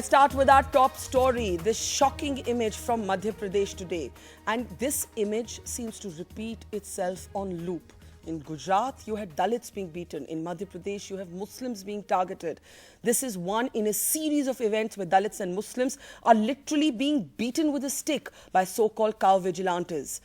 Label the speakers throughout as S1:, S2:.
S1: Let's start with our top story, this shocking image from Madhya Pradesh today. And this image seems to repeat itself on loop. In Gujarat, you had Dalits being beaten. In Madhya Pradesh, you have Muslims being targeted. This is one in a series of events where Dalits and Muslims are literally being beaten with a stick by so-called cow vigilantes.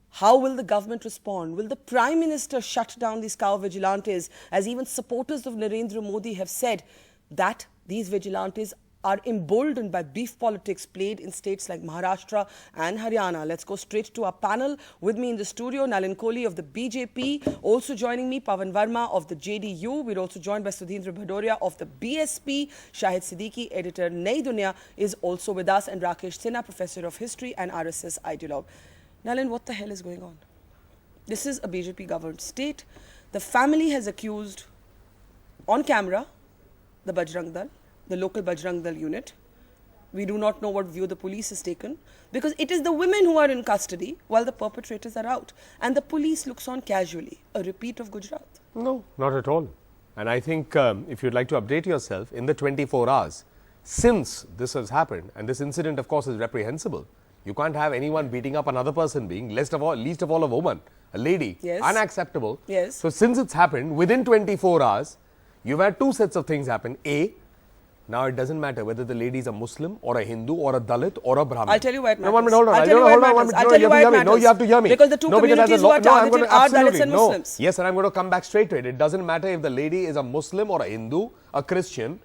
S1: How will the government respond? Will the Prime Minister shut down these cow vigilantes, as even supporters of Narendra Modi have said that these vigilantes are emboldened by beef politics played in states like Maharashtra and Haryana? Let's go straight to our panel. With me in the studio, Nalin Kohli of the BJP. Also joining me, Pawan Verma of the JDU. We're also joined by Sudhindra Bhadoria of the BSP. Shahid Siddiqui, editor Nayi Dunya, is also with us. And Rakesh Sinha, professor of history and RSS ideologue. Nalin, what the hell is going on? This is a BJP governed state. The family has accused, on camera, the Bajrang Dal, the local Bajrang Dal unit. We do not know what view the police has taken, because it is the women who are in custody while the perpetrators are out. And the police looks on casually. A repeat of Gujarat.
S2: No, not at all. And I think if you'd like to update yourself, in the 24 hours since this has happened, and this incident of course is reprehensible, you can't have anyone beating up another person being, least of all a woman, a lady.
S1: Yes.
S2: Unacceptable.
S1: Yes.
S2: So since it's happened, within 24 hours, you've had two sets of things happen. A, now it doesn't matter whether the lady is a Muslim or a Hindu or a Dalit or a Brahmin.
S1: I'll tell you why it matters.
S2: No, 1 minute, hold on.
S1: I'll tell you why it matters. I'll tell you why it matters.
S2: No, you have to hear me.
S1: Because the two communities who are targeted are Dalits and Muslims.
S2: Yes, and I'm going to come back straight to it. It doesn't matter if the lady is a Muslim or a Hindu, a Christian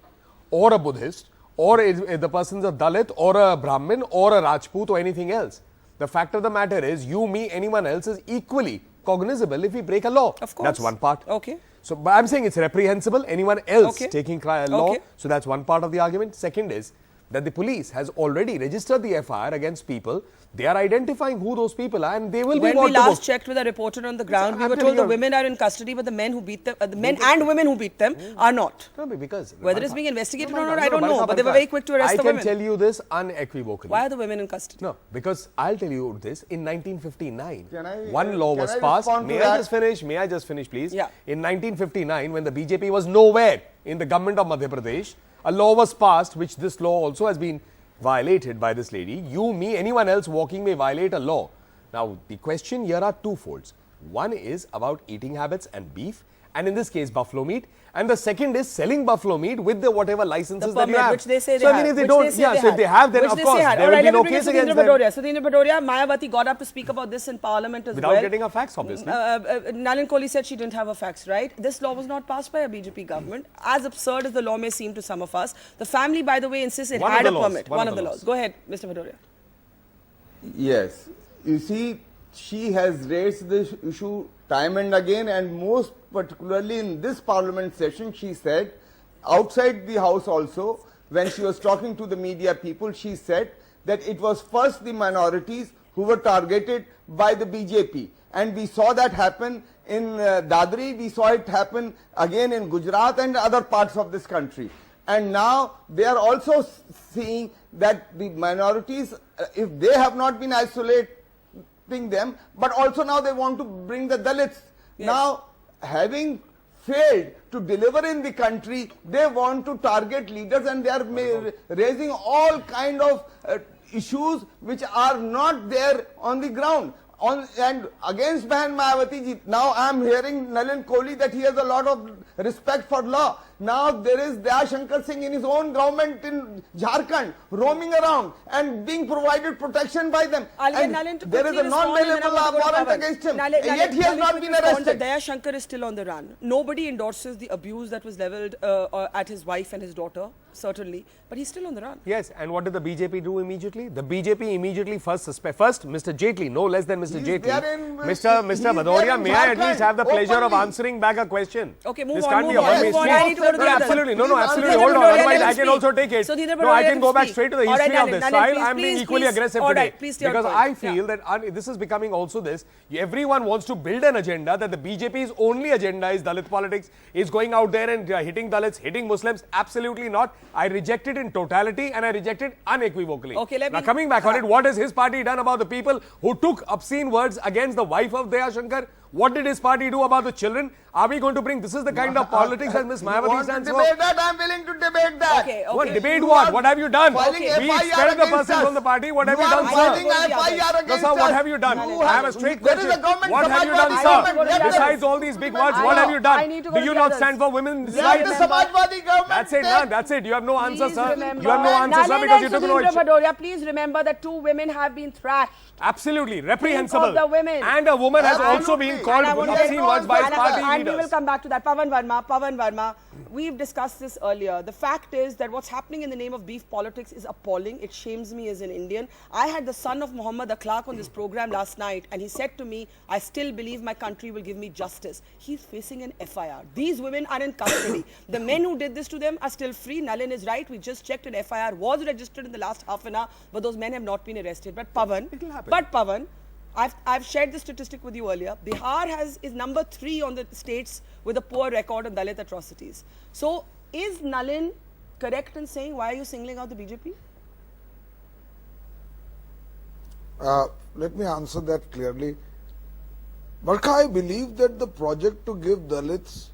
S2: or a Buddhist, or if the person's a Dalit or a Brahmin or a Rajput or anything else. The fact of the matter is, you, me, anyone else is equally cognizable if we break a law.
S1: Of course.
S2: That's one part.
S1: Okay.
S2: So, but I'm saying it's reprehensible, anyone else
S1: Okay.
S2: taking law.
S1: Okay.
S2: So that's one part of the argument. Second is that the police has already registered the FIR against people. They are identifying who those people are, and they will be
S1: When
S2: brought
S1: we
S2: to
S1: last
S2: book.
S1: checked with a reporter on the ground, we
S2: I'm
S1: were
S2: telling
S1: told the
S2: you-
S1: women are in custody, but the men who beat them, the men and women who beat them are not.
S2: No, because
S1: Whether it's being investigated or not, I don't know. But they were very quick to arrest the
S2: I can
S1: women.
S2: tell you this unequivocally.
S1: Why are the women in custody?
S2: No, because I'll tell you this. In 1959,
S3: Can I-
S2: one law
S3: can
S2: was
S3: I
S2: passed.
S3: respond to
S2: May I
S3: that?
S2: just finish? May I just finish, please?
S1: Yeah.
S2: In 1959, when the BJP was nowhere in the government of Madhya Pradesh, a law was passed, which this law also has been violated by this lady. You, me, anyone else walking may violate a law. Now, the question here are twofolds. One is about eating habits and beef, and in this case, buffalo meat. And the second is selling buffalo meat with the whatever licenses that you
S1: permit,
S2: have.
S1: which they say they
S2: so,
S1: have.
S2: I mean, if they
S1: Which
S2: don't,
S1: they say
S2: yeah,
S1: they
S2: so if they have, then
S1: Which
S2: of
S1: they
S2: course,
S1: say had.
S2: there
S1: All
S2: will
S1: right,
S2: be
S1: let me
S2: no
S1: bring in
S2: case against
S1: Sudhindra
S2: them.
S1: Bhadoria. Sudhindra Bhadoria, Mayawati got up to speak about this in Parliament as
S2: Without
S1: well.
S2: getting her facts, obviously.
S1: Nalin Kohli said she didn't have her facts right. This law was not passed by a BJP government. As absurd as the law may seem to some of us, the family, by the way, insists it
S2: One of
S1: had
S2: the
S1: a
S2: laws.
S1: permit.
S2: One
S1: One
S2: of
S1: of
S2: the
S1: the
S2: laws.
S1: laws. Go ahead, Mr. Bhadoria.
S3: Yes. You see, she has raised this issue time and again, and most particularly in this parliament session, she said, outside the house also, when she was talking to the media people, she said that it was first the minorities who were targeted by the BJP. And we saw that happen in Dadri, we saw it happen again in Gujarat and other parts of this country. And now they are also seeing that the minorities, if they have not been isolating them, but also now they want to bring the Dalits.
S1: Yes.
S3: Now, having failed to deliver in the country, they want to target leaders, and they are raising all kind of issues which are not there on the ground. And against Bahan Mayawati ji, now I am hearing Nalin Kohli that he has a lot of respect for law. Now there is Daya Shankar Singh in his own government in Jharkhand roaming around and being provided protection by them.
S1: I'll get
S3: And
S1: Nalin to
S3: there is
S1: quickly
S3: a
S1: respond and then
S3: non-bailable
S1: I'm going to go to
S3: warrant
S1: Pawan.
S3: against him.
S1: Nalin,
S3: Yet he has not been
S1: respond
S3: arrested.
S1: that Daya Shankar is still on the run. Nobody endorses the abuse that was leveled at his wife and his daughter, certainly, but he's still on the run.
S2: Yes, and what did the BJP do immediately? The BJP immediately first Mr. Jaitley, no less than Mr.
S3: He's
S2: Jaitley.
S3: there in-
S2: Mr.
S3: he's
S2: Bhadoria,
S3: there in
S2: may I at
S3: Jharkhand,
S2: least have the pleasure of
S3: openly.
S2: answering back a question?
S1: Okay, move
S2: This
S1: on,
S2: can't
S1: move
S2: be a
S1: on,
S2: one-way
S1: move on.
S2: street.
S1: I need to go to the other.
S2: Absolutely, no,
S3: Please,
S2: absolutely.
S3: Sudhindra
S2: Hold on,
S1: Bhadoria,
S2: otherwise
S1: let him
S2: I can
S1: speak.
S2: also take it.
S1: Sudhindra
S2: No,
S1: Bhadoria,
S2: I
S1: let
S2: can
S1: him
S2: go back
S1: speak.
S2: straight to the
S1: All right,
S2: history of
S1: Nalin,
S2: this.
S1: Nalin,
S2: While
S1: please,
S2: I'm being
S1: please,
S2: equally
S1: please.
S2: aggressive
S1: All
S2: today.
S1: right, please stay on
S2: Because
S1: point.
S2: I feel that this is becoming also this. Everyone wants to build an agenda that the BJP's only agenda is Dalit politics, is going out there and hitting Dalits, hitting Muslims. Absolutely not. I reject it in totality and I reject it unequivocally.
S1: Okay, let
S2: now
S1: me-
S2: coming back on it, what has his party done about the people who took obscene words against the wife of Daya Shankar? What did his party do about the children? Are we going to bring, this is the kind of politics that Ms. Mayawati stands for?
S3: Debate that? I'm willing to debate that.
S1: Okay,
S2: What
S1: okay.
S2: debate
S3: You
S2: what?
S3: are
S2: What have you done?
S3: filing
S2: We
S3: FIR
S2: expelled the
S3: against
S2: person
S3: us.
S2: from the party. What have you
S3: You
S2: done,
S3: are
S2: sir?
S3: filing
S1: Sir?
S3: FIR
S2: No,
S3: against
S2: sir,
S3: us.
S2: what have you done?
S3: You
S2: I have a straight
S3: There is
S2: question.
S3: a government
S2: What have you done,
S3: Samajwadi
S2: sir?
S3: government.
S2: Besides all these big words, what have you
S1: I
S2: done?
S1: need to go
S2: Do you
S1: to
S2: not
S1: others.
S2: stand for women's
S3: Let
S2: rights?
S3: the Samajwadi government.
S2: That's it,
S3: take-
S2: that's it. You have no answer,
S1: Please
S2: sir.
S1: remember,
S2: You have no answer, sir,
S1: Nalin
S2: because
S1: and
S2: you took no
S1: Sudhindra
S2: action.
S1: Bhadoria, please remember that 2 women have been thrashed.
S2: Absolutely, reprehensible.
S1: the women.
S2: And a woman has also
S3: Absolutely.
S2: been called
S1: And I want to
S2: obscene
S1: get-
S2: words by his
S1: and
S2: party
S1: we will
S2: leaders.
S1: come back to that. Pavan Verma, we've discussed this earlier. The fact is that what's happening in the name of beef politics is appalling. It shames me as an Indian. I had the son of Muhammad, a clerk, on this program last night, and he said to me, I still believe my country will give me justice. He's facing an FIR. These women are in custody. The men who did this to them are still free. Nalin is right. We just checked an FIR was registered in the last half an hour, but those men have not been arrested. But Pavan, I've shared this statistic with you earlier. Bihar is number 3 on the states with a poor record on Dalit atrocities. So is Nalin correct in saying, why are you singling out the BJP?
S4: Let me answer that clearly. Barkha, I believe that the project to give Dalits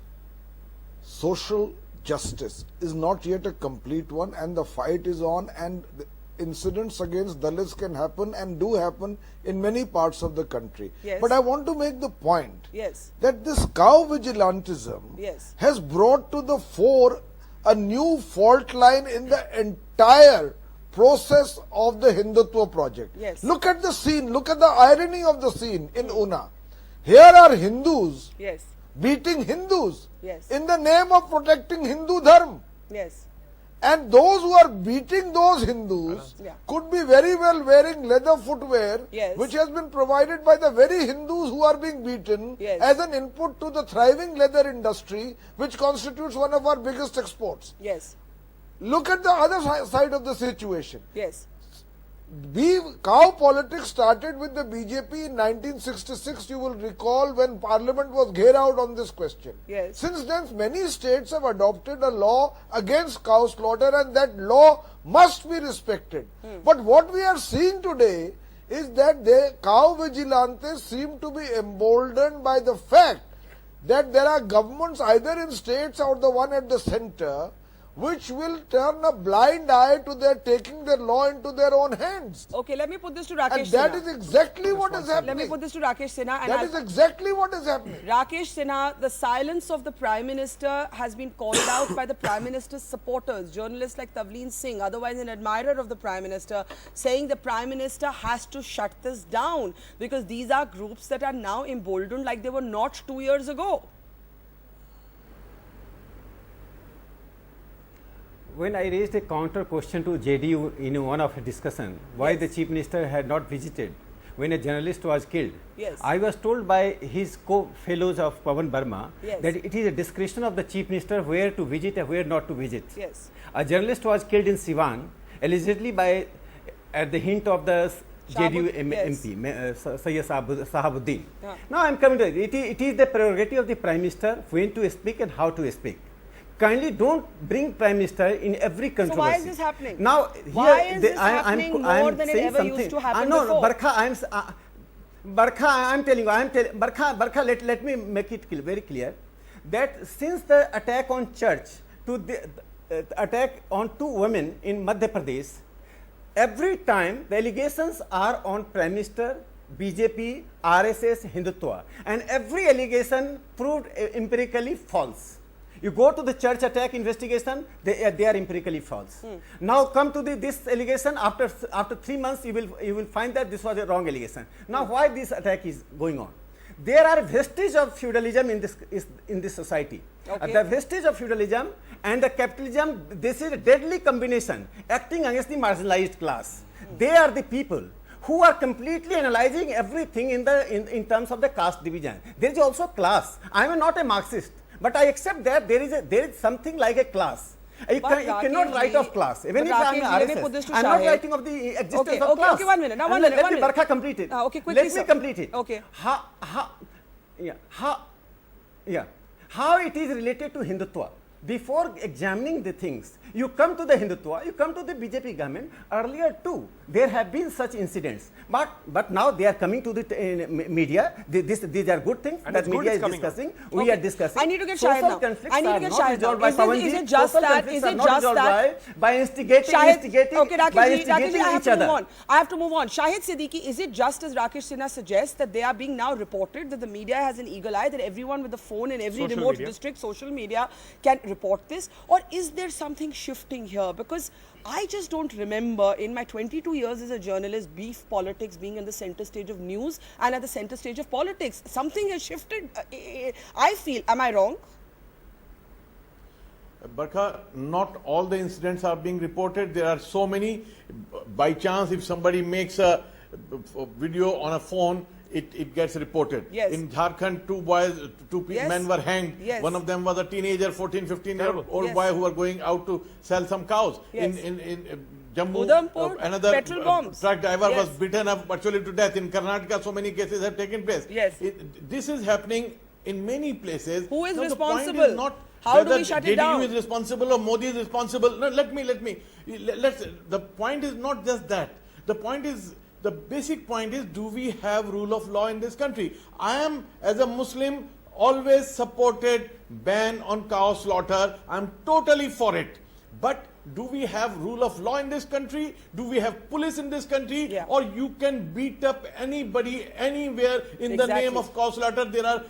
S4: social justice is not yet a complete one, and the fight is on, and the incidents against Dalits can happen and do happen in many parts of the country.
S1: Yes.
S4: But I want to make the point
S1: Yes.
S4: that this cow vigilantism
S1: Yes.
S4: has brought to the fore a new fault line in the entire process of the Hindutva project.
S1: Yes.
S4: Look at the scene, look at the irony of the scene in Una. Here are Hindus
S1: Yes.
S4: beating Hindus
S1: Yes.
S4: in the name of protecting Hindu Dharma.
S1: Yes.
S4: And those who are beating those Hindus
S1: Yeah.
S4: could be very well wearing leather footwear,
S1: Yes.
S4: which has been provided by the very Hindus who are being beaten
S1: Yes.
S4: as an input to the thriving leather industry, which constitutes one of our biggest exports.
S1: Yes.
S4: Look at the other side of the situation.
S1: Yes.
S4: Cow politics started with the BJP in 1966, you will recall, when Parliament was ghered out on this question.
S1: Yes.
S4: Since then, many states have adopted a law against cow slaughter, and that law must be respected. But what we are seeing today is that the cow vigilantes seem to be emboldened by the fact that there are governments either in states or the one at the center which will turn a blind eye to their taking their law into their own hands.
S1: Okay, let me put this to Rakesh
S4: And that
S1: Sinha.
S4: is exactly what is happening.
S1: Let me put this to Rakesh Sinha. And
S4: That is exactly what is happening.
S1: Rakesh Sinha, the silence of the Prime Minister has been called out by the Prime Minister's supporters, journalists like Tavleen Singh, otherwise an admirer of the Prime Minister, saying the Prime Minister has to shut this down because these are groups that are now emboldened like they were not 2 years ago.
S5: When I raised a counter question to JDU in one of a discussion, why
S1: Yes.
S5: the Chief Minister had not visited when a journalist was killed,
S1: Yes.
S5: I was told by his co-fellows of Pavan Verma
S1: Yes.
S5: that it is a discretion of the Chief Minister where to visit and where not to visit.
S1: Yes.
S5: A journalist was killed in Siwan, allegedly by, at the hint of the JDU
S1: Yes.
S5: MP, Sayyid Sahabuddin.
S1: Yeah.
S5: Now I am coming to it. It is the prerogative of the Prime Minister when to speak and how to speak. Kindly don't bring Prime Minister in every controversy.
S1: So why is this happening?
S5: Now,
S1: Why
S5: here
S1: is this happening more than it
S5: saying
S1: ever used to happen
S5: no,
S1: before?
S5: Barkha, I am telling you, Barkha, let me make it very clear that since the attack on church to the attack on 2 women in Madhya Pradesh, every time the allegations are on Prime Minister, BJP, RSS, Hindutva, and every allegation proved empirically false. You go to the church attack investigation, they are empirically false. Now come to this allegation. After 3 months, you will find that this was a wrong allegation. Now why this attack is going on? There are vestiges of feudalism in this society.
S1: Okay.
S5: The vestige of feudalism and the capitalism, this is a deadly combination acting against the marginalized class. They are the people who are completely analyzing everything in terms of the caste division. There is also class. I am not a Marxist, but I accept that there is something like a class. You cannot write of class. Even if I am RSS, I am not writing of the existence of class.
S1: Okay, 1 minute. Now,
S5: Let me Barkha complete it.
S1: Okay, quickly,
S5: Let
S1: sir.
S5: me complete it.
S1: Okay.
S5: How it is related to Hindutva? before examining the things, you come to the Hindutva, you come to the BJP government. Earlier too, there have been such incidents, but now they are coming to the media. These are good things
S2: And
S5: that
S2: it's good
S5: media
S2: it's
S5: is
S2: coming
S5: discussing.
S2: up.
S5: We are discussing.
S1: I need to get
S5: Social
S1: Shahid now.
S5: conflicts
S1: I need to
S5: are
S1: get
S5: not
S1: Shahid now.
S5: resolved by
S1: Is it just
S5: Social
S1: that?
S5: conflicts
S1: Is
S5: are
S1: it
S5: not
S1: just
S5: resolved
S1: that?
S5: by instigating,
S1: Okay,
S5: by
S1: Rakesh ji, I
S5: instigating
S1: have
S5: each
S1: to move
S5: other.
S1: on. I have to move on. Shahid Siddiqui, is it just as Rakesh Sinha suggests that they are being now reported, that the media has an eagle eye, that everyone with a phone in every
S2: Social
S1: remote
S2: media.
S1: district, social media, can report this? Or is there something shifting here? Because I just don't remember in my 22 years as a journalist, beef politics being in the center stage of news and at the center stage of politics. Something has shifted, I feel. Am I wrong?
S6: Barkha, not all the incidents are being reported. There are so many. By chance, if somebody makes a video on a phone, it gets reported.
S1: Yes.
S6: In Jharkhand, two
S1: Yes.
S6: men were hanged.
S1: Yes.
S6: One of them was a teenager, 14, 15-year-old
S1: Yes.
S6: boy who were going out to sell some cows.
S1: Yes.
S6: In Jammu,
S1: Udhampur,
S6: another
S1: petrol bombs.
S6: truck driver
S1: Yes.
S6: was beaten up virtually to death. In Karnataka, so many cases have taken place.
S1: Yes.
S6: This is happening in many places.
S1: Who is
S6: Now, the point
S1: responsible?
S6: is not
S1: How do
S6: whether
S1: we shut it
S6: JDU
S1: down?
S6: is responsible or Modi is responsible. No, the point is not just that. The basic point is, do we have rule of law in this country? I am, as a Muslim, always supported ban on cow slaughter. I'm totally for it. But do we have rule of law in this country? Do we have police in this country?
S1: Yeah.
S6: Or you can beat up anybody, anywhere in the
S1: Exactly.
S6: name of cow slaughter? There are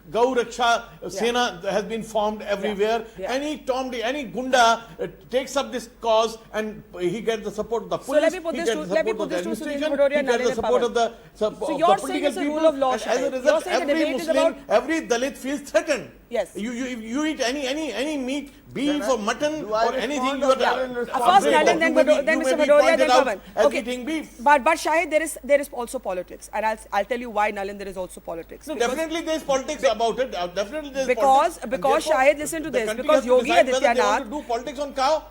S6: Gau Raksha Sena has been formed everywhere.
S1: Yeah.
S6: Any Tom, any Gunda takes up this cause and he gets the support of the police.
S1: let me put
S6: he
S1: this
S6: gets
S1: to-
S6: the
S1: let me
S6: support
S1: put
S6: of the
S1: this to Sunil
S6: administration.
S1: Bhadoria
S6: He
S1: and
S6: gets the
S1: Nalin
S6: support
S1: Pawan.
S6: of the
S1: So
S6: of
S1: you're
S6: the
S1: saying
S6: political
S1: it's a rule
S6: people.
S1: of law,
S6: And as a
S1: Shahid.
S6: result,
S1: You're saying the
S6: every
S1: debate is
S6: Muslim,
S1: about-
S6: every Dalit feels threatened.
S1: Yes.
S6: You eat any meat, beef
S3: Can I-
S6: or mutton
S3: do I
S6: or anything,
S3: respond
S6: you
S3: or
S6: are
S3: Nalin respond?
S1: First
S6: afraid
S1: Nalin,
S6: of.
S1: then
S6: You may be-
S1: then
S6: you
S1: Mr.
S6: may be
S1: Bhadoria,
S6: pointed
S1: then
S6: out
S1: Pawan.
S6: as eating beef.
S1: But Shahid, there is also politics, and I'll tell you why, Nalin, there is also politics.
S6: No,
S1: Because-
S6: definitely there is politics about it. Definitely there is
S1: Because-
S6: politics. And
S1: because
S6: therefore,
S1: Shahid, listen to
S6: the
S1: this,
S6: country
S1: because
S6: has to
S1: Yogi
S6: decide whether they
S1: Adityanath-
S6: want to do politics on cow.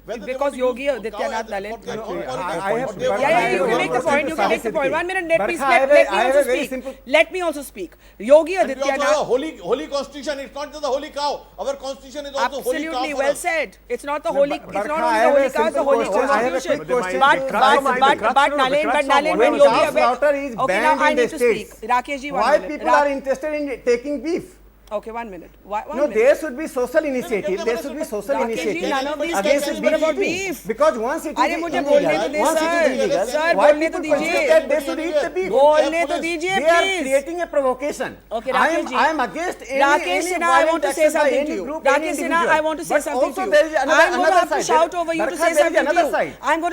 S6: whether they
S1: Because
S6: want to
S1: Yogi
S6: use cow
S1: Adityanath,
S6: as-
S1: Nalin.
S6: for their own
S5: Okay,
S6: politics,
S5: I
S6: or
S5: have-
S6: they want
S1: Yeah,
S6: to
S1: you
S6: do
S1: can make the
S6: politics
S1: point. You can make the point. 1 minute. Let me
S5: Barkha, I have
S1: let me
S5: a
S1: also
S5: very
S1: speak.
S5: simple-
S1: Let me also speak. Yogi
S6: And we also have a
S1: Adityanath.
S6: holy constitution. It's not just the holy cow. Our constitution is also holy cow.
S1: Absolutely,
S6: for
S1: well
S6: us.
S1: said. It's not the holy. It's not
S5: Barkha,
S1: only
S5: I
S1: the
S5: have
S1: holy
S5: a
S1: cow. It's the
S5: simple
S1: holy
S5: question. I have a
S1: constitution.
S5: quick question.
S1: But
S2: The crux of
S1: Nalin,
S5: When
S1: when Yogi
S5: cow slaughter is
S1: okay, now
S5: banned
S1: I
S5: in
S1: need
S5: the
S1: to speak.
S5: states,
S1: Rakesh ji, 1
S5: why
S1: minute.
S5: people are interested in taking beef?
S1: Okay, 1 minute. One
S5: No,
S1: minute.
S5: there should be social initiative.
S6: them
S5: There
S6: a
S5: should be
S6: respect.
S5: social
S1: Rakesh ji,
S5: initiative
S1: none of these
S5: against
S1: cases
S5: the
S1: were about
S5: eating.
S1: beef.
S5: Because once it is
S1: अरे मुझे
S5: illegal,
S1: बोलने तो दे,
S5: once it
S1: sir.
S5: is illegal,
S1: Sir,
S5: why
S1: बोलने तो
S5: people consider
S1: दीजिए.
S5: that they should eat the beef?
S1: बोलने तो दीजिए,
S5: They are
S1: please.
S5: creating a provocation.
S1: Okay,
S5: I
S1: Rakesh ji.
S5: am against any
S1: Rakesh Sinha, I
S5: violent
S1: want to say
S5: action by
S1: something
S5: any
S1: to you.
S5: group, any
S1: Rakesh Sinha,
S5: individual.
S1: I want to say
S5: But
S1: something
S5: also
S1: to you.
S5: there is another
S1: I'm going to have to
S5: side.
S1: shout over you to
S5: Barkha,
S1: say
S5: there is
S1: something to
S5: another
S1: you.
S5: side.
S1: I'm going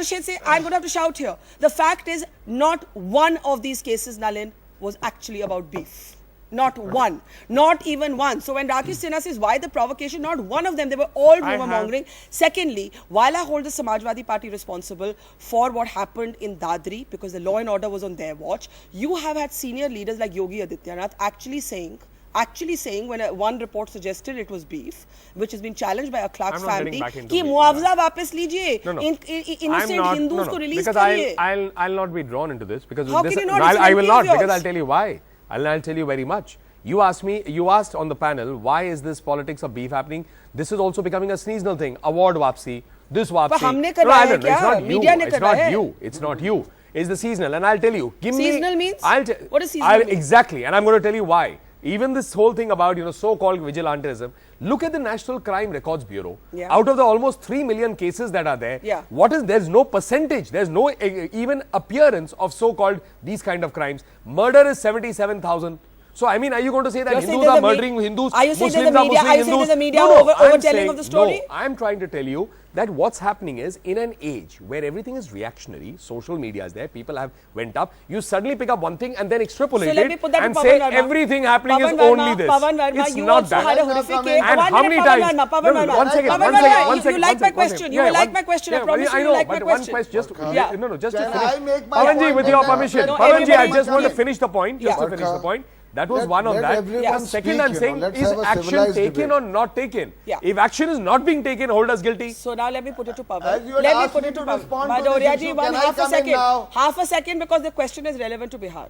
S1: to have to shout here. The fact is, not one of these cases, Nalin, was actually about beef. Not one. Not even one. So when Rakesh Sinha says, why the provocation? Not one of them. They were all
S2: I
S1: rumor mongering. Secondly, while I hold the Samajwadi Party responsible for what happened in Dadri, because the law and order was on their watch, you have had senior leaders like Yogi Adityanath actually saying when one report suggested it was beef, which has been challenged by a Clark's
S2: I'm not
S1: family,
S2: getting back into
S1: कि
S2: beef.
S1: मुआवजा वापस लीजिए,
S2: No, no.
S1: innocent Hindus को release
S2: because
S1: करिए.
S2: I'll not be drawn into this because
S1: How
S2: this,
S1: can you not?
S2: no,
S1: It's an
S2: I will
S1: MP
S2: not
S1: of yours.
S2: because I'll tell you why. I'll tell you very much. You asked on the panel, why is this politics of beef happening? This is also becoming a seasonal thing. Award wapsi, this wapsi.
S1: हमने
S2: No,
S1: कराया
S2: I don't know.
S1: क्या?
S2: It's not you.
S1: Media ने
S2: It's
S1: कराया
S2: not
S1: है.
S2: you. It's not you. It's the seasonal. And I'll tell you. Give me.
S1: Seasonal means? What does seasonal mean?
S2: Exactly. And I'm going to tell you why. Even this whole thing about, so-called vigilantism, look at the National Crime Records Bureau.
S1: Yeah.
S2: Out of the almost 3 million cases that are there,
S1: Yeah.
S2: there's no percentage, there's no even appearance of so-called these kind of crimes. Murder is 77,000. So, I mean, are you going to say that
S1: You're saying
S2: Hindus
S1: that
S2: are
S1: the
S2: murdering Hindus,
S1: are you saying that
S2: Muslims
S1: the
S2: are
S1: media-
S2: Muslim
S1: are you saying
S2: Hindus?
S1: that the media
S2: No,
S1: overtelling
S2: saying,
S1: of the story?
S2: No, I'm trying to tell you that what's happening is, in an age where everything is reactionary, social media is there, people have went up, you suddenly pick up one thing and then extrapolate
S1: So let me
S2: it
S1: put that to
S2: and
S1: Pawan
S2: say
S1: Verma.
S2: everything happening
S1: Pawan
S2: is
S1: Verma,
S2: only this.
S1: Pawan Verma,
S2: It's
S1: you
S2: not
S1: also
S2: that.
S1: had a
S3: Can I
S1: horrific
S3: come
S1: case.
S3: in?
S2: And
S1: One
S2: how
S1: minute,
S2: many
S1: Pawan
S2: times?
S1: Verma, Pawan
S2: No, no,
S1: Verma.
S2: one second,
S1: Pawan
S2: one
S1: Verma,
S2: second, one
S1: you
S2: second,
S1: like
S2: one
S1: my
S2: second.
S1: question.
S2: Yeah,
S1: You like
S2: one-
S1: my question. I
S2: yeah,
S1: promise
S2: I
S1: you
S2: know,
S1: like my
S2: but one
S1: question.
S2: question, just
S1: Yeah.
S2: no, just to
S3: Can
S2: finish.
S3: I make my
S2: Pawanji,
S3: point
S2: with
S3: then?
S2: your permission.
S1: No,
S2: Pawanji, I
S1: everybody
S2: just want to
S3: must
S2: finish the point. Just to
S1: Yeah.
S2: finish the point. That was
S4: Let-
S2: one on
S4: let
S2: that.
S4: everyone
S2: Second,
S4: speak,
S2: I'm saying,
S4: let's
S2: is
S4: have a
S2: action
S4: civilized
S2: taken
S4: debate.
S2: or not taken?
S1: Yeah.
S2: If action is not being taken, hold us guilty.
S1: So now let me put it to Pawan.
S3: As you had
S1: Let me
S3: asked
S1: put
S3: me
S1: it to
S3: to
S1: Pawan.
S3: respond to this
S1: Bhadoria ji,
S3: issue,
S1: one
S3: can I
S1: half a
S3: come in
S1: second.
S3: now?
S1: Half a second because the question is relevant to Bihar.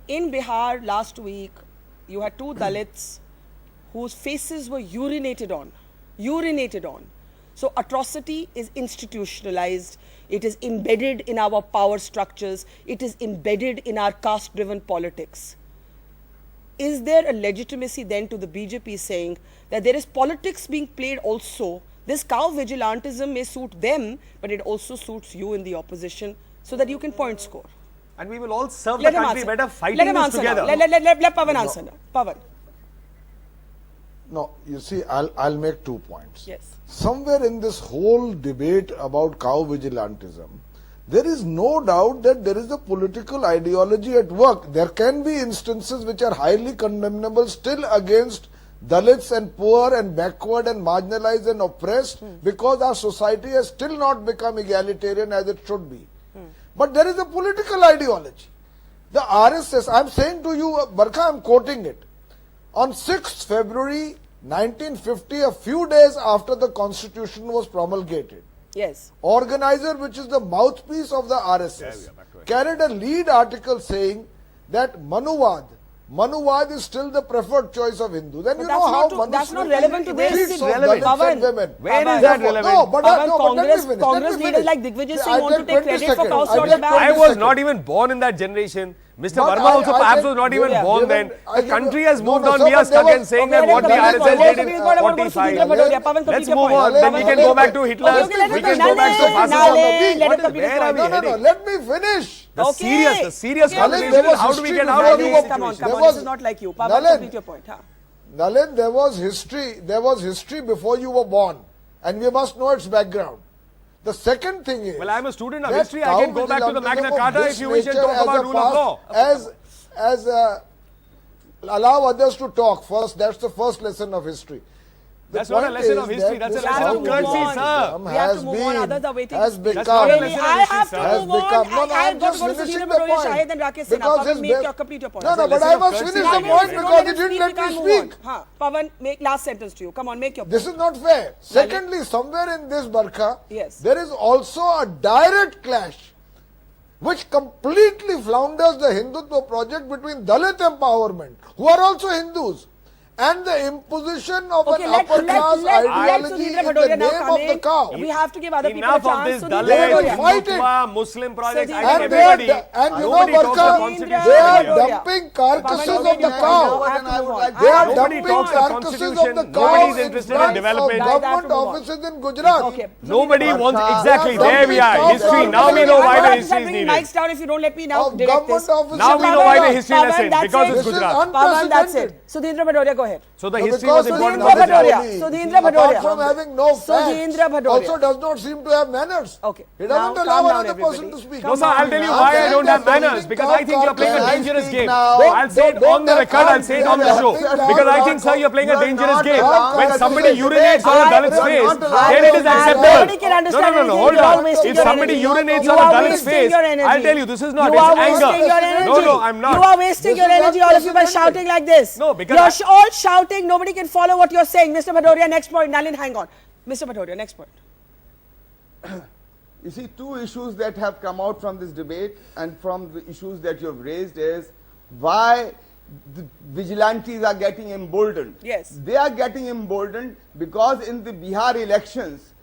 S1: In Bihar last week, you had two Dalits whose faces were urinated on urinated on. So atrocity is institutionalized, it is embedded in our power structures, it is embedded in our caste-driven politics. Is there a legitimacy then to the BJP saying that there is politics being played also? This cow vigilantism may suit them, but it also suits you in the opposition so that you can point score.
S2: And we will all serve
S1: Let
S2: the
S1: him
S2: country
S1: answer.
S2: better fighting
S1: Let him
S2: this
S1: answer
S2: together.
S1: now. Let Pawan answer now. Pawan.
S4: No, you see, I'll make 2 points.
S1: Yes.
S4: Somewhere in this whole debate about cow vigilantism, there is no doubt that there is a political ideology at work. There can be instances which are highly condemnable still against Dalits and poor and backward and marginalized and oppressed because our society has still not become egalitarian as it should be. But there is a political ideology. The RSS, I'm saying to you, Barkha, I'm quoting it. On 6th February 1950, a few days after the constitution was promulgated,
S1: Yes.
S4: organizer, which is the mouthpiece of the RSS, carried a lead article saying that Manuvad is still the preferred choice of Hindus. And you
S1: that's
S4: know how
S1: not that's not
S4: Manusmriti
S1: relevant to this.
S4: treats of
S2: relevant?
S4: Dalits
S1: Pawan,
S4: and women.
S2: When is that
S1: Pawan,
S2: relevant?
S4: No, but
S1: Pawan,
S4: no, but let me finish.
S1: Congress
S4: Let me
S1: leaders
S4: finish.
S1: like Digvijay
S4: See,
S1: Singh
S4: I
S1: want to
S4: take
S1: take
S4: 20
S1: credit for
S4: seconds.
S1: cow
S4: I
S1: slaughter
S4: take
S1: ban.
S4: 20
S2: I was
S4: seconds.
S2: not even born in that generation. Mr.
S4: But
S2: Verma
S4: I-
S2: also
S4: I
S2: perhaps
S4: can-
S2: was not even
S1: Yeah.
S2: born then.
S4: I
S2: The
S4: can-
S2: country has
S4: no,
S2: moved
S4: no,
S2: on.
S4: sir,
S2: We are
S4: but there
S2: stuck and
S4: was-
S2: saying
S1: Okay,
S2: that what the
S1: let him
S2: RSS
S1: finish.
S2: did
S1: Let
S2: in
S1: him finish.
S2: 45.
S1: Pawan,
S2: Let's
S1: complete your
S2: move
S1: point.
S2: on.
S1: Pawan,
S2: Then we can
S1: complete
S2: go
S1: your
S2: back to
S1: point.
S2: Hitler.
S1: Okay, let him
S2: We can
S1: finish.
S2: go back to
S1: Nale,
S2: fascism.
S1: let
S2: What
S1: him
S2: is-
S1: complete his
S2: where are
S1: point.
S2: we
S4: No,
S2: heading?
S4: let me finish.
S2: The
S1: Okay.
S2: serious
S1: Okay,
S2: conversation.
S4: there was
S2: How do we
S4: history
S2: get out
S4: before
S2: of
S4: you
S2: this
S4: were-
S1: Come on,
S2: situation?
S1: come on.
S4: There was-
S1: This is not like you. Pawan,
S4: Nalin.
S1: complete your point. Huh?
S4: Nalin, there was history before you were born, and we must know its background. The second thing is,
S2: Well, I'm a student of
S4: that
S2: history. I can go back to the
S4: cow
S2: Magna
S4: vigilantism of
S2: Carta
S4: this
S2: if you wish and
S4: nature
S2: talk
S4: as
S2: about
S4: a
S2: rule of law.
S4: Allow others to talk first. That's the first lesson of history. The
S2: That's not a
S4: point
S2: lesson
S4: is
S2: of history,
S4: that
S2: that's a
S4: this
S2: lesson
S1: of
S4: cow
S1: courtesy,
S4: vigilantism
S2: sir.
S1: We have to move on. Others are waiting.
S4: has
S1: That's
S4: become,
S2: not a
S1: Really,
S2: lesson
S1: I
S2: of
S1: have
S2: history,
S1: to
S2: sir.
S4: has
S1: move on.
S4: become. No, no,
S1: I
S4: I'm
S1: got
S4: just
S1: to go to
S4: finishing
S1: Sudhir
S4: the
S1: Badoria,
S4: point.
S1: Shahid and Rakesh Sinha.
S4: Because
S1: Pawan,
S4: his
S1: make
S4: be-
S1: your complete your point.
S4: No, no,
S2: That's a
S4: but I
S2: lesson of
S4: must
S2: courtesy,
S4: finish
S2: sir.
S4: the point
S1: If you don't
S4: because
S1: let
S4: he
S1: him
S4: didn't
S1: speak,
S4: let
S1: we can't
S4: me
S1: move on.
S4: speak.
S1: Huh. Pawan, make last sentence to you. Come on, make your point.
S4: This is not fair. Secondly, somewhere in this Barkha,
S1: Yes.
S4: there is also a direct clash which completely flounders the Hindutva project between Dalit empowerment, who are also Hindus, and the imposition of
S1: Okay,
S4: an
S1: let
S4: upper class ideology
S1: Sudhindra
S4: in the
S1: Bhadoria now
S4: name
S1: come
S4: of the
S1: in.
S4: cow.
S1: We have to give other people a
S2: Enough of
S1: chance.
S2: this
S1: Sudhindra
S4: Dalit,
S2: Dalit,
S1: Bhadoria.
S4: fight it.
S2: Hindutva, Muslim projects. I
S1: And
S2: think
S4: And
S2: everybody.
S4: they are, and you know,
S2: Nobody talks
S4: Barkha,
S2: of constitution
S4: they are
S2: here.
S4: dumping carcasses
S1: Pawan,
S4: of the
S1: now
S4: cow.
S1: I have to move on.
S4: They are
S1: I have to
S2: Nobody
S4: dumping
S1: move
S2: talks of
S1: on.
S4: carcasses of
S2: constitution.
S4: the cow
S2: Nobody's
S4: in
S2: interested in
S4: front
S2: development.
S4: of
S1: Guys, I have
S4: government
S1: to move on.
S4: offices in Gujarat.
S1: Okay.
S2: Nobody
S1: Sudhindra
S2: wants
S3: Barkha.
S2: exactly.
S4: They are
S2: There we
S4: dumping
S2: are. History.
S4: cows
S2: Now we know why the history is
S1: bringing
S2: needed.
S1: mics down if you don't let me now
S4: Of
S1: direct
S4: government
S1: this.
S4: offices
S2: Now
S4: in
S2: we know why the
S4: Gujarat.
S2: history
S1: Pawan,
S2: lesson
S1: that's
S2: because
S1: it.
S2: it's
S4: This is
S2: Gujarat.
S1: Pawan, that's
S4: unprecedented.
S1: it. Sudhindra Bhadoria, go ahead.
S2: So the
S4: No,
S2: history
S4: because
S2: was important.
S1: Sudhindra
S2: for Gujarat.
S1: Bhadoria. Sudhindra
S4: apart
S1: Bhadoria.
S4: from having no facts,
S1: Sudhindra Bhadoria.
S4: also does not seem to have manners.
S1: Okay.
S4: He
S1: Now,
S4: doesn't
S1: calm
S4: allow
S1: down,
S4: another person
S1: everybody.
S4: to speak.
S2: No, sir, I'll tell you why I don't have manners. Because I think you're playing a dangerous game. I'll say it on the record, I'll say it on the show. Because I think, sir, you're playing a dangerous game. When somebody urinates on a Dalit's face, then it is acceptable.
S1: Nobody can understand
S2: No,
S1: anything.
S2: hold
S1: You are
S2: on.
S1: wasting
S2: If
S1: your
S2: somebody
S1: energy.
S2: urinates
S1: You
S2: on a
S1: are
S2: Dalit's
S1: wasting
S2: face,
S1: your energy.
S2: I'll tell you, this is not.
S1: You
S2: It's
S1: are wasting
S2: anger.
S1: your energy.
S2: No, I'm not.
S1: You are wasting
S4: This
S1: your
S4: is
S1: energy, all of you, by
S4: unprecedented.
S1: shouting like this.
S2: No, because
S1: you're all shouting. Nobody can follow what you're saying. Mr. Bhadoria, next point. Nalin, hang on. Mr. Bhadoria, next point.
S3: You see, two issues that have come out from this debate and from the issues that you have raised is why the vigilantes are getting emboldened.
S1: Yes.
S3: They are getting emboldened because in the Bihar elections,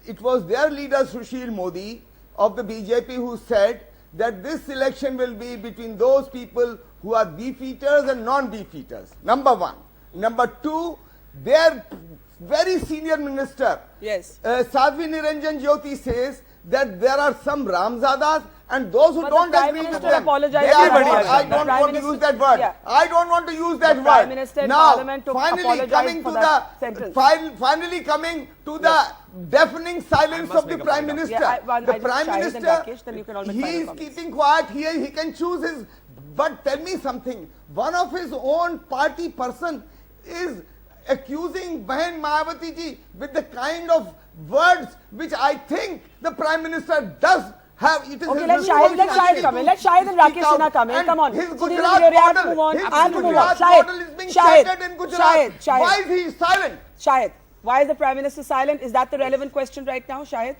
S3: it was their leader Sushil Modi of the BJP who said that this election will be between those people who are beefeaters and non-beefeaters. Number one. Number two, their very senior minister,
S1: Yes.
S3: Sadhvi Niranjan Jyoti says that there are some Ramzadas and those who
S1: But
S3: don't
S1: the Prime
S3: agree with
S1: Minister
S3: them.
S1: apologized
S3: They are
S1: for
S3: not-
S1: that.
S3: I
S1: The
S3: don't
S1: Prime
S3: want to
S1: Minister-
S3: use that word.
S1: yeah.
S3: I don't want to use that
S1: The
S3: word.
S1: Prime Minister in
S3: now,
S1: Parliament to
S3: finally
S1: apologize
S3: coming
S1: for
S3: to
S1: that
S3: the
S1: sentence.
S3: finally coming to the deafening silence
S2: must
S3: of the
S2: make a
S3: Prime
S2: point.
S3: Minister.
S1: Yeah, I
S3: the
S1: just
S3: Prime
S1: Shahid and
S3: Minister,
S1: Rakesh, then you can all make
S3: he
S1: final
S3: is
S1: comments.
S3: keeping quiet here. He can choose his. But tell me something. One of his own party person is accusing Bahan Mayawati ji with the kind of words which I think the Prime Minister does have. It is
S1: Okay,
S3: his
S1: let Shahid
S3: responsibility
S1: come in.
S3: to
S1: Let Shahid and
S3: speak
S1: Rakesh
S3: out.
S1: Sinha come in.
S3: And
S1: Come on.
S3: His
S1: Sudhindra
S3: Gujarat
S1: Bhadoria, I have to
S3: model,
S1: move on.
S3: his
S1: I have to move on.
S3: Gujarat
S1: Shahid,
S3: model is being
S1: Shahid,
S3: shattered in Gujarat.
S1: Shahid.
S3: Why is he silent?
S1: Shahid, why is the Prime Minister silent? Is that the relevant question right now, Shahid?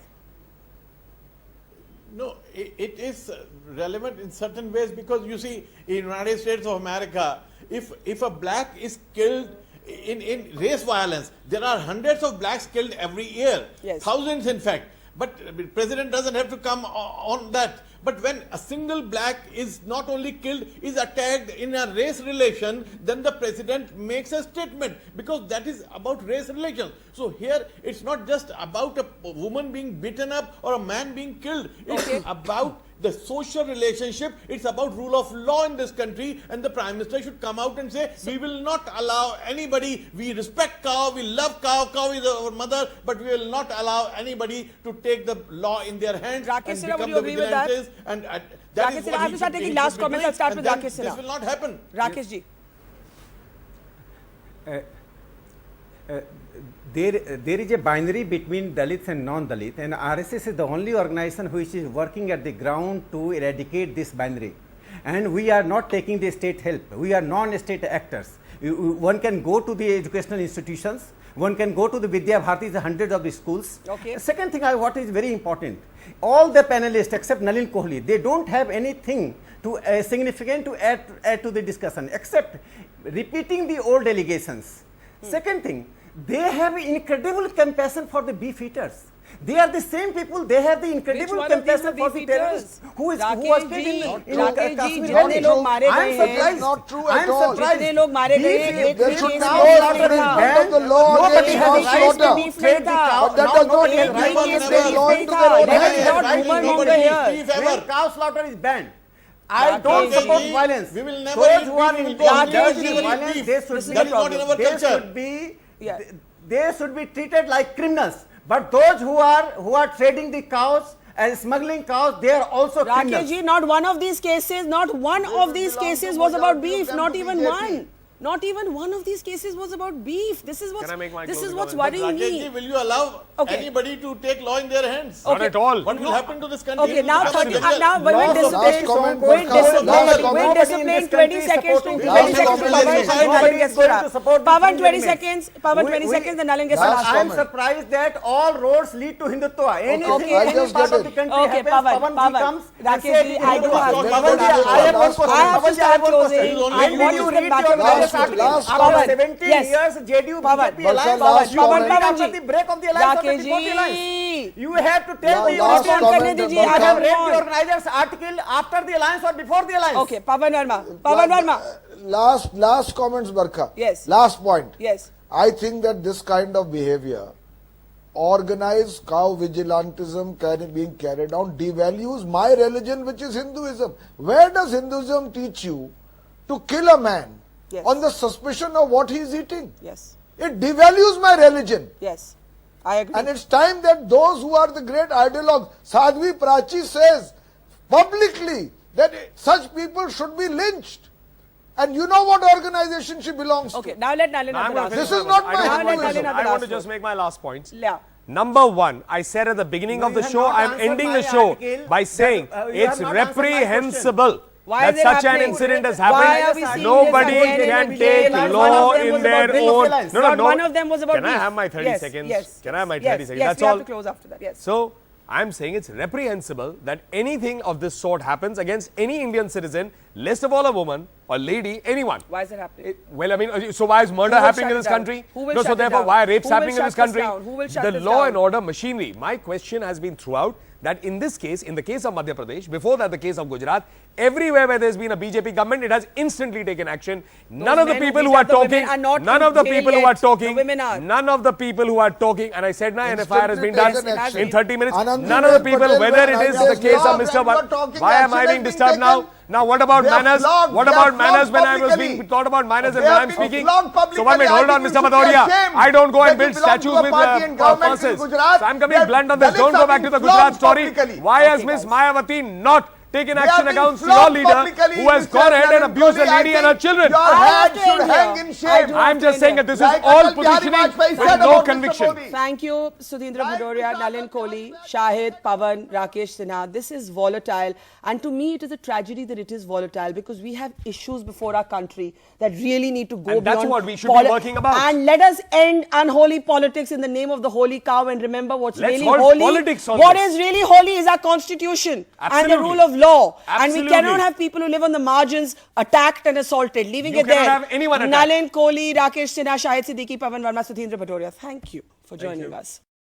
S6: No, it is relevant in certain ways because you see, in United States of America, if a black is killed in race violence, there are hundreds of blacks killed every year,
S1: Yes.
S6: thousands in fact. But president doesn't have to come on that. But when a single black is not only killed, is attacked in a race relation, then the president makes a statement, because that is about race relations. So here it's not just about a woman being beaten up or a man being killed. It's about the social relationship. It's about rule of law in this country, and the Prime Minister should come out and say, we will not allow anybody, we respect cow, we love cow, cow is our mother, but we will not allow anybody to take the law in their hands
S1: Rakesh
S6: and
S1: Sinha, would
S6: become
S1: you
S6: the
S1: agree with that?
S6: vigilantes. And that
S1: Rakesh
S6: is
S1: Sinha,
S6: what
S1: I have to start taking last comments. I'll start with Rakesh
S6: This
S1: Sinha.
S6: will not happen.
S1: Rakesh ji.
S5: There is a binary between Dalits and non-Dalit, and RSS is the only organization which is working at the ground to eradicate this binary. And we are not taking the state help. We are non-state actors. One can go to the educational institutions. One can go to the Vidya Bharati's, hundreds of the schools.
S1: Okay.
S5: Second thing, what is very important, all the panelists except Nalin Kohli, they don't have anything to significant to add to the discussion except repeating the old allegations. Second thing, they have incredible compassion for the beef eaters. They are the same people. They have the incredible
S1: one of these
S5: compassion
S1: are
S5: for the
S1: beef
S5: terrorists
S1: eaters?
S5: who was
S1: Rakesh
S5: killed
S1: ji,
S5: in
S1: Rakesh ji,
S5: Kashmir
S1: जितने
S5: Valley.
S1: लोग मारे
S5: I am
S1: गए हैं,
S5: surprised.
S4: not true
S5: I
S4: at
S5: am
S4: all.
S5: surprised.
S1: जितने लोग मारे गए हैं,
S5: Beef-
S1: एक
S4: there
S1: भी
S4: should
S1: case
S4: be
S1: में
S4: no
S1: beef
S4: slaughter
S1: नहीं
S4: in
S1: था.
S4: front of the law
S5: Nobody
S4: against
S5: has
S4: cow
S5: right
S4: slaughter.
S5: to
S1: beef
S5: trade the
S1: नहीं था.
S5: cow.
S4: But that
S5: Now
S4: does not
S5: nobody has
S4: give
S5: right
S4: people
S5: to
S4: the
S5: trade
S4: same
S5: beef.
S4: law into their own
S1: Let us
S4: hands.
S1: not
S6: Right,
S1: womanmonger
S6: nobody
S1: here.
S6: beef ever.
S5: When cow slaughter is banned, I
S1: Rakesh
S5: don't
S1: ji,
S5: support violence.
S6: we will never
S5: Those
S6: eat
S5: who are
S6: beef, we
S5: in
S6: will go
S1: Rakesh
S5: indulging
S1: ji,
S5: in violence,
S1: this
S5: they
S1: is
S5: should
S1: the
S5: be,
S1: problem.
S6: That is not in our
S5: they
S6: culture.
S5: should be,
S1: Yeah.
S5: they should be treated like criminals. But those who are trading the cows and smuggling cows, they are also
S1: Rakesh
S5: criminals.
S1: ji, not one of these cases, not one of these
S3: belong
S1: cases
S3: to
S1: was about
S3: majority of
S1: beef,
S3: them
S1: not
S3: to
S1: even
S3: BJP.
S1: one. Not even one of these cases was about beef. This is what's
S2: Can I make my
S1: this is
S2: closing
S1: what's
S2: comment?
S1: worrying
S6: Rakesh ji,
S1: me.
S6: will you allow
S1: Okay.
S6: anybody to take law in their hands?
S2: Not at all.
S6: What will happen to this country?
S1: Okay,
S6: It will
S1: now
S6: become a
S1: 30,
S6: jungle.
S1: now with
S5: Last
S1: discipline,
S4: comment,
S1: with
S4: last
S1: discipline,
S4: comment.
S1: with discipline, 20 seconds to
S5: Nobody
S1: 20
S5: is
S1: seconds to
S5: supporting
S1: Pawan,
S5: this.
S1: and then Nalin
S5: Nobody
S1: gets
S5: is going
S1: to
S5: to support this
S1: Pawan, 20
S5: movement.
S1: seconds, Pawan, 20 seconds, then Nalin gets the
S4: Last
S1: last
S5: I am
S1: comment.
S5: surprised that all roads lead to Hindutva. Anything,
S4: Okay, I'll
S5: any
S4: just
S5: part
S4: get
S5: of the
S4: it.
S5: country
S1: Okay,
S5: happens,
S1: Pawan,
S5: Pawan ji comes and
S1: Rakesh
S5: says
S1: ji,
S5: it is
S1: I do
S5: Hindutva.
S1: have
S6: Pawan
S5: Pawan ji,
S6: ji,
S5: I have one
S4: last
S5: question.
S1: I have to
S5: Pawan ji,
S1: start
S5: one question.
S1: closing.
S6: only
S1: I
S6: you.
S1: want
S5: Did
S1: to
S5: you
S1: get
S5: read
S1: back
S5: your
S1: to
S5: various
S1: the
S5: articles?
S4: last
S5: After
S1: comment.
S5: 70
S1: Yes.
S5: years, JDU
S1: Pawan.
S5: BJP alliance,
S4: last
S5: you are
S4: comment.
S5: right
S1: Pawan
S5: after
S1: ji.
S5: the break of the alliance or the
S1: Rakesh
S5: before the
S1: ji.
S5: alliance. You have to tell me your
S4: Last
S5: response.
S4: comment,
S1: करने दीजिए,
S5: I
S1: I
S5: have
S1: have
S5: read the
S1: one.
S5: organizer's article after the alliance or before the alliance.
S1: Okay, Pawan Verma. Pawan Verma.
S4: Last comments, Barkha.
S1: Yes.
S4: Last point.
S1: Yes.
S4: I think that this kind of behavior, organized cow vigilantism being carried on, devalues my religion, which is Hinduism. Where does Hinduism teach you to kill a man
S1: Yes.
S4: on the suspicion of what he is eating?
S1: Yes.
S4: It devalues my religion.
S1: Yes. I agree.
S4: And it's time that those who are the great ideologues, Sadhvi Prachi says publicly that such people should be lynched. And you know what organization she belongs
S1: Okay,
S4: to.
S1: now let Nalin
S2: Now
S1: have
S2: I'm
S1: the
S2: gonna
S1: last
S2: finish
S4: This is
S2: my
S4: not
S2: words.
S4: my
S2: I don't want
S1: Hinduism.
S2: to-
S1: Now let
S2: I
S1: Nalin
S2: want to
S1: have the
S2: just make my last points.
S1: Yeah.
S2: Number one, I said at the beginning
S5: No,
S2: of the
S5: you have
S2: show,
S5: not
S2: I'm
S5: answered
S2: ending
S5: my
S2: the show
S5: article
S2: by
S5: that,
S2: saying
S5: you have
S2: it's
S5: not answered my
S2: reprehensible
S1: Why
S2: that
S1: is it
S2: such an
S1: happening?
S2: incident has
S1: Why are we
S2: happened.
S1: seeing
S2: Nobody
S1: this again
S2: can
S1: and again?
S2: take
S1: Not one
S2: law
S1: of them
S2: in
S1: was
S2: their
S1: about beef.
S2: own.
S5: Violence.
S1: Not one of them was about
S2: Can I
S1: beef.
S2: have my 30
S1: Yes,
S2: seconds?
S1: Yes.
S2: Can I have my
S1: yes,
S2: 30 seconds?
S1: Yes,
S2: That's
S1: we
S2: all.
S1: have to close after that. Yes.
S2: So I'm saying it's reprehensible that anything of this sort happens against any Indian citizen, least of all a woman or lady, anyone.
S1: Why is it happening?
S2: Well, I mean, so why is murder
S1: Who will
S2: happening
S1: shut
S2: in
S1: it
S2: this
S1: down?
S2: country?
S1: Who will
S2: No,
S1: shut
S2: so
S1: it
S2: therefore,
S1: down?
S2: why are rapes
S1: Who will
S2: happening in
S1: shut
S2: this
S1: this
S2: country?
S1: down? Who will shut
S2: The
S1: this
S2: law
S1: down?
S2: and order machinery. My question has been throughout that in this case, in the case of Madhya Pradesh, before that the case of Gujarat, everywhere where there's been a BJP government, it has instantly taken action. None of the
S1: men who
S2: people
S1: beat
S2: who are
S1: up the women
S2: talking,
S1: are not
S2: none
S1: in
S2: of the
S1: jail
S2: people who
S1: yet.
S2: are
S1: The
S2: talking,
S1: women are.
S2: none of the people who are talking, and I said now an FIR has been done
S4: Instantly taken
S2: in 30 minutes.
S4: Anand
S2: None of the
S4: Patel,
S2: people, whether it is
S4: when
S2: the case of
S3: flogged
S2: Mr.
S3: and you are talking
S2: Why am I
S3: action
S2: being
S3: has been
S2: disturbed now?
S3: taken.
S2: Now what about
S3: They are
S2: manners?
S3: flogged.
S2: What
S3: They
S2: about
S3: are
S2: manners
S3: flogged
S2: when I was
S3: publicly.
S2: being taught about manners and
S3: They
S2: when
S3: have
S2: I'm
S3: been
S2: speaking?
S3: flogged publicly.
S2: So one minute,
S3: I
S2: hold on,
S3: think
S2: Mr.
S3: you should be
S2: Bhadoria.
S3: ashamed
S2: I don't go and
S3: that you
S2: build
S3: belong
S2: statues
S3: to a
S2: with
S3: party in government in
S2: pulses.
S3: Gujarat.
S2: So I'm coming
S3: That
S2: blunt on this.
S3: Dalits
S2: Don't
S3: are
S2: go back
S3: being
S2: to the Gujarat
S3: flogged
S2: story.
S3: publicly.
S2: Why has
S1: Okay,
S2: Miss
S1: guys.
S2: Mayawati not taken
S3: They
S2: action
S3: have been
S2: against your
S3: flogged
S2: leader
S3: publicly,
S2: who has
S3: Mr.
S2: gone ahead and
S3: Naren
S2: abused a
S3: Kohli. I
S2: lady and her
S3: think
S2: children?
S3: Your
S1: I
S3: head
S1: have
S3: should
S1: to
S3: hang
S1: end
S3: in
S1: here.
S3: shame.
S2: I'm just saying that this is
S3: Like
S2: all
S3: Atal Bihari
S2: positioning
S3: Vajpayee
S2: with
S3: said
S2: no
S3: about Mr.
S2: conviction.
S3: Modi.
S1: Thank you, Sudhindra
S3: Right,
S1: Bhadoria,
S3: Mr.
S1: Nalin Kohli, Shahid, Pawan, Rakesh Sinha. This is volatile, and to me, it is a tragedy that it is volatile because we have issues before our country that really need to go
S2: And that's
S1: beyond
S2: what we should be working about.
S1: And let us end unholy politics in the name of the holy cow and remember what's
S2: Let's
S1: really
S2: hold
S1: holy.
S2: politics on
S1: What
S2: this.
S1: is really holy is our constitution and the
S2: Absolutely.
S1: rule of law. And we
S2: Absolutely.
S1: cannot have people who live on the margins attacked and assaulted. Leaving
S2: You
S1: it there.
S2: cannot have anyone attacked.
S1: Nalin Kohli, Rakesh Sinha, Shahid Siddiqui, Pawan Verma, Sudhindra Bhadoria. Thank you for joining us.